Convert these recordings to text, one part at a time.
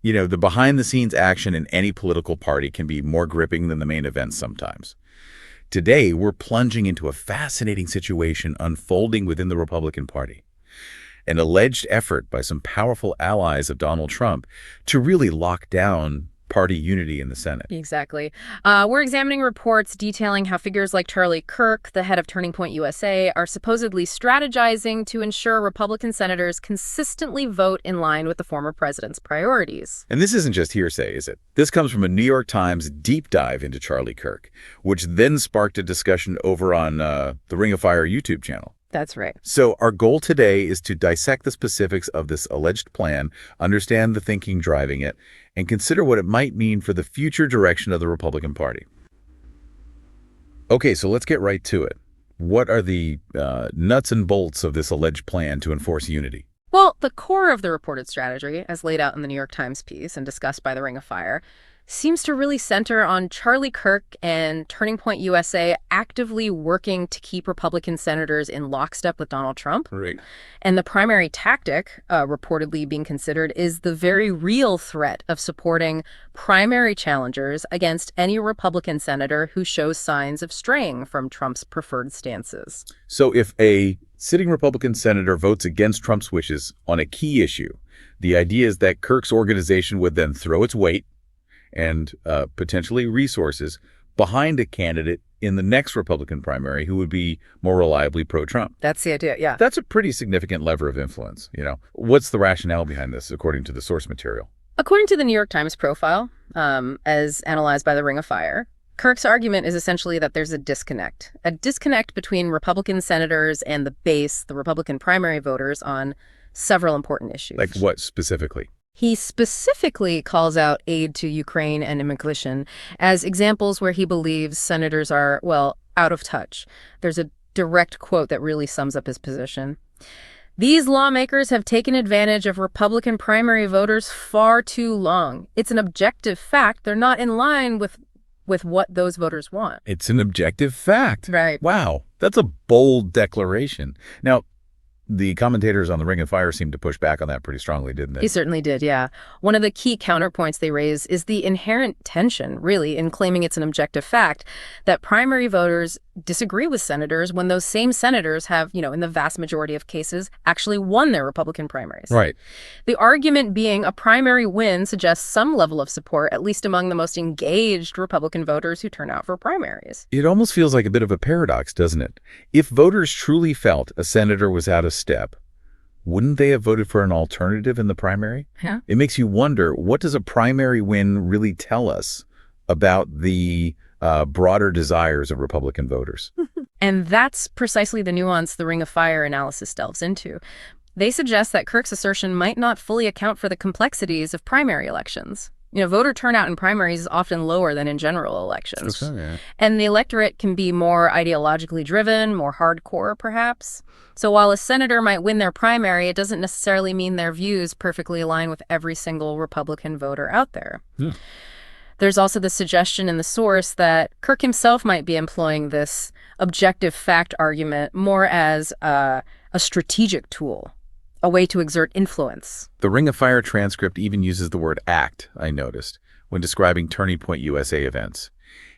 You know, the behind-the-scenes action in any political party can be more gripping than the main events sometimes. Today, we're plunging into a fascinating situation unfolding within the Republican Party. An alleged effort by some powerful allies of Donald Trump to really lock down party unity in the Senate. Exactly. We're examining reports detailing how figures like Charlie Kirk, the head of Turning Point USA, are supposedly strategizing to ensure Republican senators consistently vote in line with the former president's priorities. And this isn't just hearsay, is it? This comes from a New York Times deep dive into Charlie Kirk, which then sparked a discussion over on the Ring of Fire YouTube channel. That's right. So our goal today is to dissect the specifics of this alleged plan, understand the thinking driving it, and consider what it might mean for the future direction of the Republican Party. Okay, so let's get right to it. What are the nuts and bolts of this alleged plan to enforce unity? Well, the core of the reported strategy, as laid out in the New York Times piece and discussed by the Ring of Fire, seems to really center on Charlie Kirk and Turning Point USA actively working to keep Republican senators in lockstep with Donald Trump. Right. And the primary tactic reportedly being considered is the very real threat of supporting primary challengers against any Republican senator who shows signs of straying from Trump's preferred stances. So if a sitting Republican senator votes against Trump's wishes on a key issue, the idea is that Kirk's organization would then throw its weight and potentially resources behind a candidate in the next Republican primary who would be more reliably pro-Trump. That's the idea, yeah. That's a pretty significant lever of influence, you know. What's the rationale behind this, according to the source material? According to the New York Times profile, as analyzed by the Ring of Fire, Kirk's argument is essentially that there's a disconnect between Republican senators and the base, the Republican primary voters, on several important issues. Like what specifically? He specifically calls out aid to Ukraine and immigration as examples where he believes senators are, well, out of touch. There's a direct quote that really sums up his position. These lawmakers have taken advantage of Republican primary voters far too long. It's an objective fact. They're not in line with what those voters want. It's an objective fact. Right. Wow. That's a bold declaration. Now, the commentators on the Ring of Fire seemed to push back on that pretty strongly, didn't they? He certainly did, yeah. One of the key counterpoints they raise is the inherent tension, really, in claiming it's an objective fact that primary voters disagree with senators when those same senators have, in the vast majority of cases, actually won their Republican primaries. Right. The argument being a primary win suggests some level of support, at least among the most engaged Republican voters who turn out for primaries. It almost feels like a bit of a paradox, doesn't it? If voters truly felt a senator was out of step, wouldn't they have voted for an alternative in the primary? Yeah. It makes you wonder, what does a primary win really tell us about the broader desires of Republican voters? And that's precisely the nuance the Ring of Fire analysis delves into. They suggest that Kirk's assertion might not fully account for the complexities of primary elections. Voter turnout in primaries is often lower than in general elections. Okay, yeah. And the electorate can be more ideologically driven, more hardcore, perhaps. So while a senator might win their primary, it doesn't necessarily mean their views perfectly align with every single Republican voter out there. Yeah. There's also the suggestion in the source that Kirk himself might be employing this objective fact argument more as a strategic tool, a way to exert influence. The Ring of Fire transcript even uses the word act, I noticed, when describing Turning Point USA events,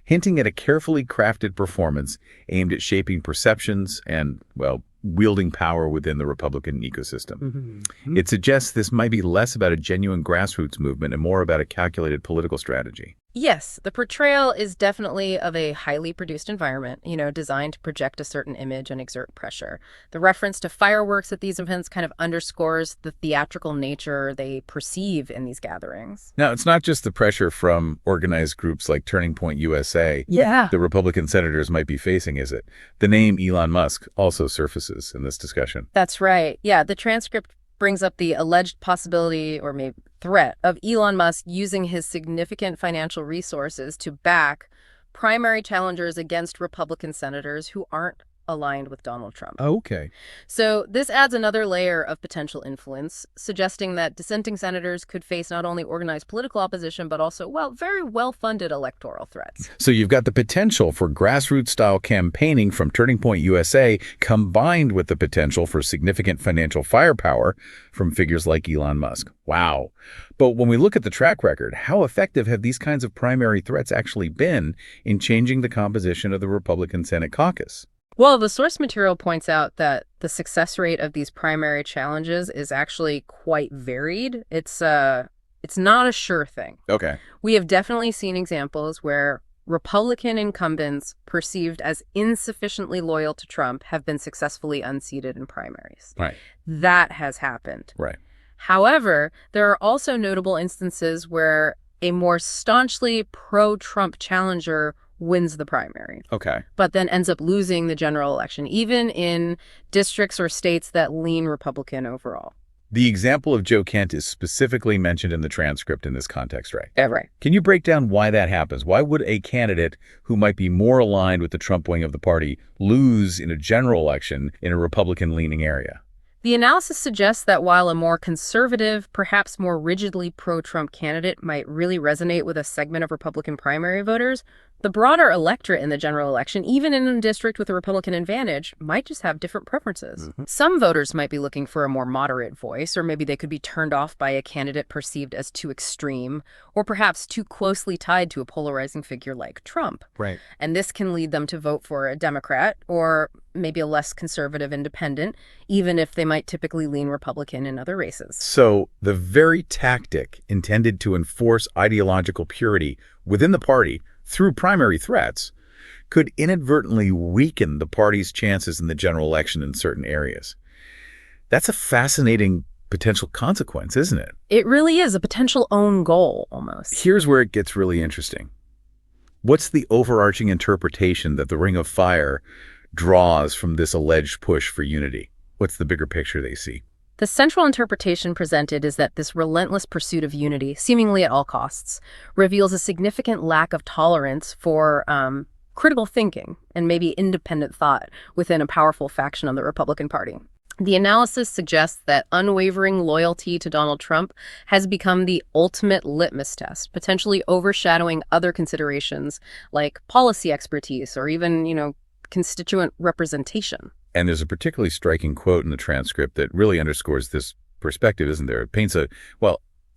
hinting at a carefully crafted performance aimed at shaping perceptions and, well, wielding power within the Republican ecosystem. Mm-hmm. It suggests this might be less about a genuine grassroots movement and more about a calculated political strategy. Yes, the portrayal is definitely of a highly produced environment, designed to project a certain image and exert pressure. The reference to fireworks at these events kind of underscores the theatrical nature they perceive in these gatherings. Now, it's not just the pressure from organized groups like Turning Point USA Yeah. the Republican senators might be facing, is it? The name Elon Musk also surfaces in this discussion. That's right. Yeah, the transcript brings up the alleged possibility or maybe threat of Elon Musk using his significant financial resources to back primary challengers against Republican senators who aren't aligned with Donald Trump. Okay. So this adds another layer of potential influence, suggesting that dissenting senators could face not only organized political opposition, but also, well, very well-funded electoral threats. So you've got the potential for grassroots-style campaigning from Turning Point USA combined with the potential for significant financial firepower from figures like Elon Musk. Wow. But when we look at the track record, how effective have these kinds of primary threats actually been in changing the composition of the Republican Senate caucus? Well, the source material points out that the success rate of these primary challenges is actually quite varied. It's not a sure thing. Okay. We have definitely seen examples where Republican incumbents perceived as insufficiently loyal to Trump have been successfully unseated in primaries. Right. That has happened. Right. However, there are also notable instances where a more staunchly pro-Trump challenger wins the primary, Okay. but then ends up losing the general election, even in districts or states that lean Republican overall. The example of Joe Kent is specifically mentioned in the transcript in this context, right? Right. Can you break down why that happens? Why would a candidate who might be more aligned with the Trump wing of the party lose in a general election in a Republican-leaning area? The analysis suggests that while a more conservative, perhaps more rigidly pro-Trump candidate might really resonate with a segment of Republican primary voters, the broader electorate in the general election, even in a district with a Republican advantage, might just have different preferences. Some voters might be looking for a more moderate voice, or maybe they could be turned off by a candidate perceived as too extreme, or perhaps too closely tied to a polarizing figure like Trump. Right. And this can lead them to vote for a Democrat or maybe a less conservative independent, even if they might typically lean Republican in other races. So the very tactic intended to enforce ideological purity within the party through primary threats could inadvertently weaken the party's chances in the general election in certain areas. That's a fascinating potential consequence, isn't it? It really is a potential own goal, almost. Here's where it gets really interesting. What's the overarching interpretation that the Ring of Fire draws from this alleged push for unity? What's the bigger picture they see? The central interpretation presented is that this relentless pursuit of unity, seemingly at all costs, reveals a significant lack of tolerance for critical thinking and maybe independent thought within a powerful faction of the Republican Party. The analysis suggests that unwavering loyalty to Donald Trump has become the ultimate litmus test, potentially overshadowing other considerations like policy expertise or even, constituent representation. And there's a particularly striking quote in the transcript that really underscores this perspective, isn't there? It paints a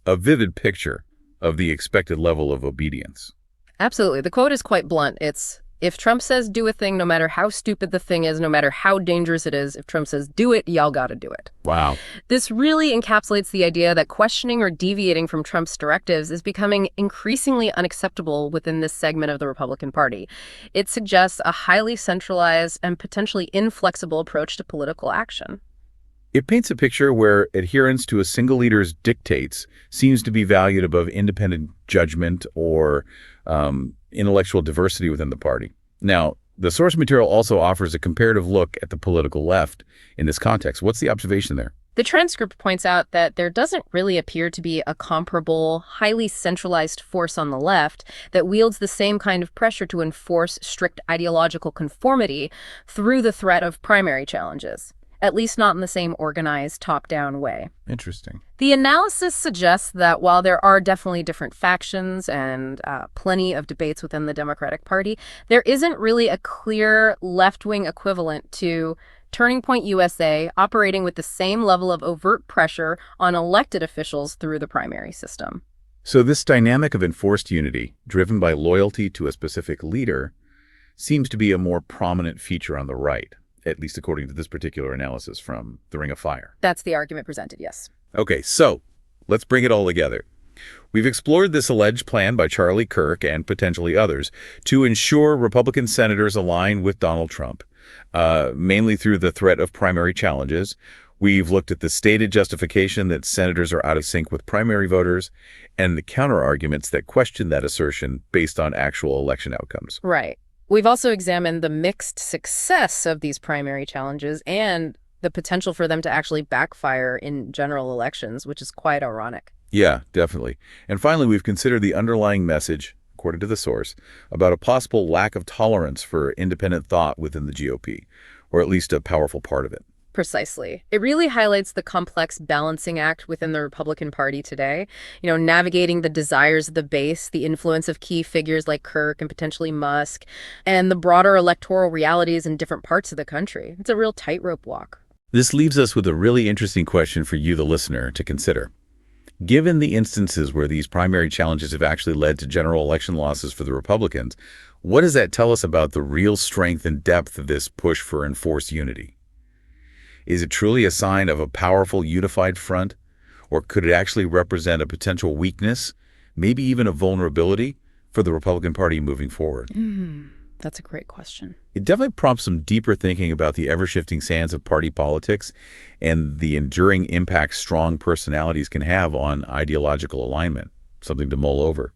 vivid picture of the expected level of obedience. Absolutely. The quote is quite blunt. It's, if Trump says do a thing, no matter how stupid the thing is, no matter how dangerous it is, if Trump says do it, y'all gotta do it. Wow. This really encapsulates the idea that questioning or deviating from Trump's directives is becoming increasingly unacceptable within this segment of the Republican Party. It suggests a highly centralized and potentially inflexible approach to political action. It paints a picture where adherence to a single leader's dictates seems to be valued above independent judgment or intellectual diversity within the party. Now, the source material also offers a comparative look at the political left in this context. What's the observation there? The transcript points out that there doesn't really appear to be a comparable, highly centralized force on the left that wields the same kind of pressure to enforce strict ideological conformity through the threat of primary challenges, at least not in the same organized, top-down way. Interesting. The analysis suggests that while there are definitely different factions and plenty of debates within the Democratic Party, there isn't really a clear left-wing equivalent to Turning Point USA operating with the same level of overt pressure on elected officials through the primary system. So this dynamic of enforced unity, driven by loyalty to a specific leader, seems to be a more prominent feature on the right, at least according to this particular analysis from the Ring of Fire. That's the argument presented, yes. Okay, so let's bring it all together. We've explored this alleged plan by Charlie Kirk and potentially others to ensure Republican senators align with Donald Trump, mainly through the threat of primary challenges. We've looked at the stated justification that senators are out of sync with primary voters and the counter-arguments that question that assertion based on actual election outcomes. Right. We've also examined the mixed success of these primary challenges and the potential for them to actually backfire in general elections, which is quite ironic. Yeah, definitely. And finally, we've considered the underlying message, according to the source, about a possible lack of tolerance for independent thought within the GOP. or at least a powerful part of it. Precisely. It really highlights the complex balancing act within the Republican Party today. Navigating the desires of the base, the influence of key figures like Kirk and potentially Musk, and the broader electoral realities in different parts of the country. It's a real tightrope walk. This leaves us with a really interesting question for you, the listener, to consider. Given the instances where these primary challenges have actually led to general election losses for the Republicans, what does that tell us about the real strength and depth of this push for enforced unity? Is it truly a sign of a powerful, unified front? Or could it actually represent a potential weakness, maybe even a vulnerability, for the Republican Party moving forward? That's a great question. It definitely prompts some deeper thinking about the ever-shifting sands of party politics and the enduring impact strong personalities can have on ideological alignment, something to mull over.